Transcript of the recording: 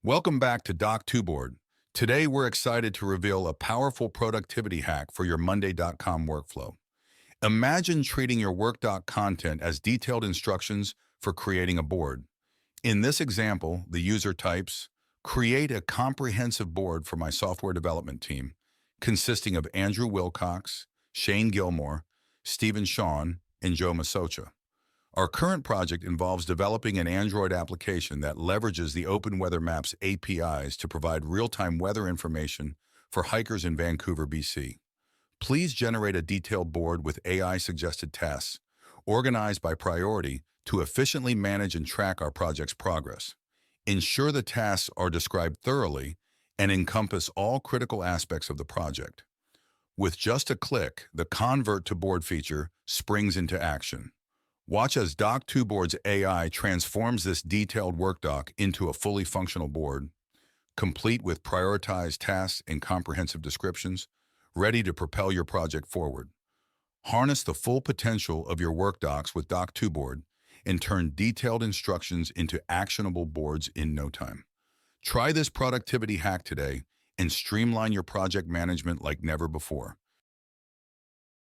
Welcome back to Doc2Board. Today, we're excited to reveal a powerful productivity hack for your Monday.com workflow. Imagine treating your workdoc content as detailed instructions for creating a board. In this example, the user types, create a comprehensive board for my software development team, consisting of Andrew Wilcox, Gilmore, Shawn, and Joe Masocha. Our current project involves developing an Android application that leverages the OpenWeather Maps APIs to provide real-time weather information for hikers in Vancouver, BC. Please generate a detailed board with AI-suggested tasks, organized by priority to efficiently manage and track our project's progress. Ensure the tasks are described thoroughly and encompass all critical aspects of the project. With just a click, the Convert to Board feature springs into action. Watch as Doc2Board's AI transforms this detailed workdoc into a fully functional board, complete with prioritized tasks and comprehensive descriptions, ready to propel your project forward. Harness the full potential of your workdocs with Doc2Board and turn detailed instructions into actionable boards in no time. Try this productivity hack today and streamline your project management like never before.